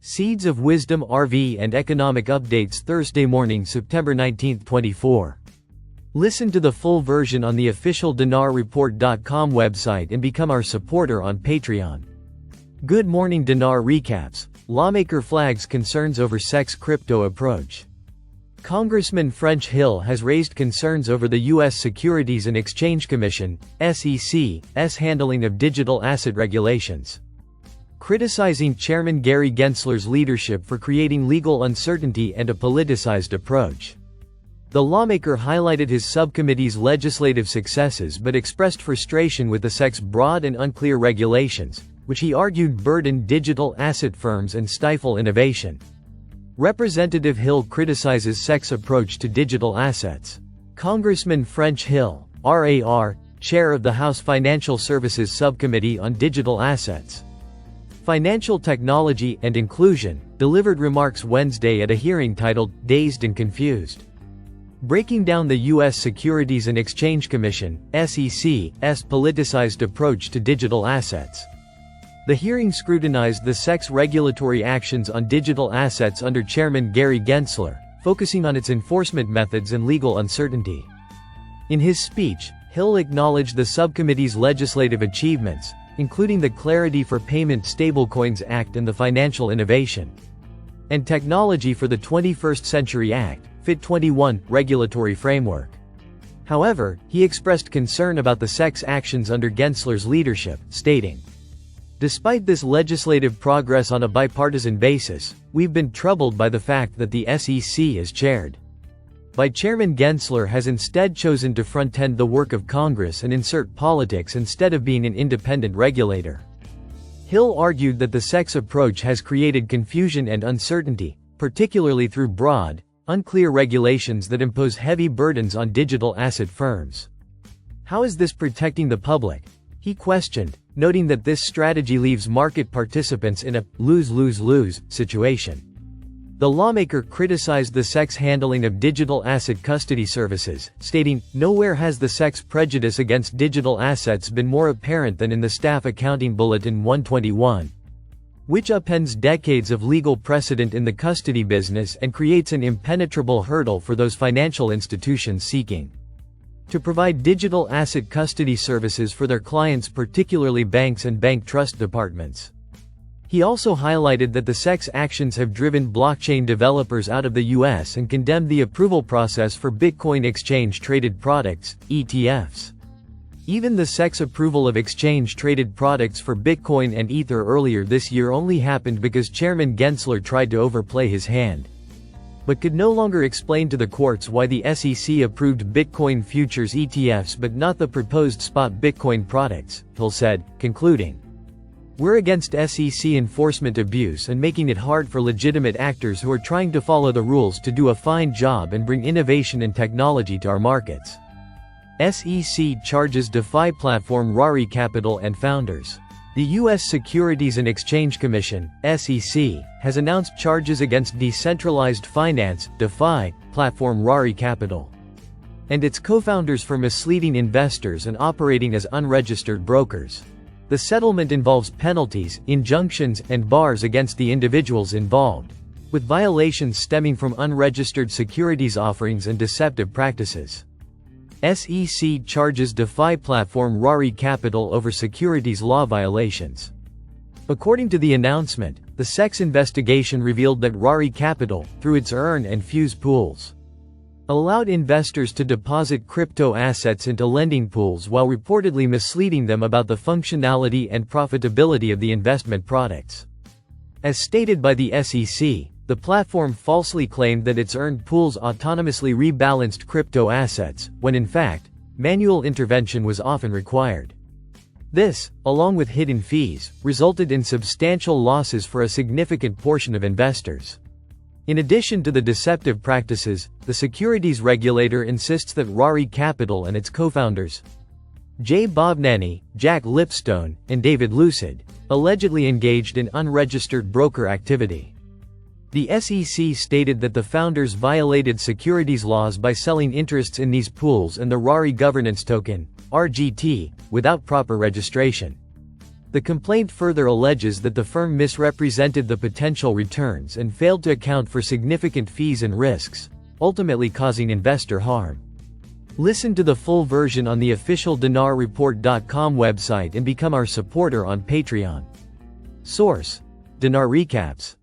Seeds of Wisdom RV and Economic Updates Thursday morning, September 19, 24. Listen to the full version on the official dinarreport.com website and become our supporter on Patreon. Good morning. Dinar recaps. Lawmaker flags concerns over SEC's crypto approach. Congressman French Hill has raised concerns over the U.S. Securities and Exchange Commission, SEC's handling of digital asset regulations, criticizing Chairman Gary Gensler's leadership for creating legal uncertainty and a politicized approach. The lawmaker highlighted his subcommittee's legislative successes but expressed frustration with the SEC's broad and unclear regulations, which he argued burden digital asset firms and stifle innovation. Representative Hill criticizes SEC's approach to digital assets. Congressman French Hill, RAR, chair of the House Financial Services Subcommittee on Digital Assets, Financial Technology and Inclusion, delivered remarks Wednesday at a hearing titled, "Dazed and Confused," breaking down the U.S. Securities and Exchange Commission, SEC's politicized approach to digital assets. The hearing scrutinized the SEC's regulatory actions on digital assets under Chairman Gary Gensler, focusing on its enforcement methods and legal uncertainty. In his speech, Hill acknowledged the subcommittee's legislative achievements, including the Clarity for Payment Stablecoins Act and the Financial Innovation and Technology for the 21st Century Act, FIT21, regulatory framework. However, he expressed concern about the SEC's actions under Gensler's leadership, stating, "Despite this legislative progress on a bipartisan basis, we've been troubled by the fact that the SEC is chaired by Chairman Gensler has instead chosen to front-end the work of Congress and insert politics instead of being an independent regulator." Hill argued that the SEC's approach has created confusion and uncertainty, particularly through broad, unclear regulations that impose heavy burdens on digital asset firms. How is this protecting the public? He questioned, noting that this strategy leaves market participants in a lose-lose-lose situation. The lawmaker criticized the SEC's handling of digital asset custody services, stating, "Nowhere has the SEC's prejudice against digital assets been more apparent than in the Staff Accounting Bulletin 121, which upends decades of legal precedent in the custody business and creates an impenetrable hurdle for those financial institutions seeking to provide digital asset custody services for their clients, particularly banks and bank trust departments." He also highlighted that the SEC's actions have driven blockchain developers out of the U.S. and condemned the approval process for Bitcoin exchange-traded products, ETFs. Even the SEC's approval of exchange-traded products for Bitcoin and Ether earlier this year only happened because Chairman Gensler tried to overplay his hand, but could no longer explain to the courts why the SEC approved Bitcoin futures ETFs but not the proposed spot Bitcoin products, Hill said, concluding, "We're against SEC enforcement abuse and making it hard for legitimate actors who are trying to follow the rules to do a fine job and bring innovation and technology to our markets." SEC charges DeFi platform Rari Capital and founders. The U.S. Securities and Exchange Commission, SEC, has announced charges against decentralized finance, DeFi, platform Rari Capital and its co-founders for misleading investors and operating as unregistered brokers. The settlement involves penalties, injunctions, and bars against the individuals involved, with violations stemming from unregistered securities offerings and deceptive practices. SEC charges DeFi platform Rari Capital over securities law violations. According to the announcement, the SEC's investigation revealed that Rari Capital, through its earn and fuse pools, allowed investors to deposit crypto assets into lending pools while reportedly misleading them about the functionality and profitability of the investment products. As stated by the SEC, the platform falsely claimed that its earned pools autonomously rebalanced crypto assets, when in fact, manual intervention was often required. This, along with hidden fees, resulted in substantial losses for a significant portion of investors. In addition to the deceptive practices, the securities regulator insists that Rari Capital and its co-founders, Jay Bobnani, Jack Lipstone, and David Lucid, allegedly engaged in unregistered broker activity. The SEC stated that the founders violated securities laws by selling interests in these pools and the Rari governance token, RGT, without proper registration. The complaint further alleges that the firm misrepresented the potential returns and failed to account for significant fees and risks, ultimately causing investor harm. Listen to the full version on the official dinarreport.com website and become our supporter on Patreon. Source: Dinar Recaps.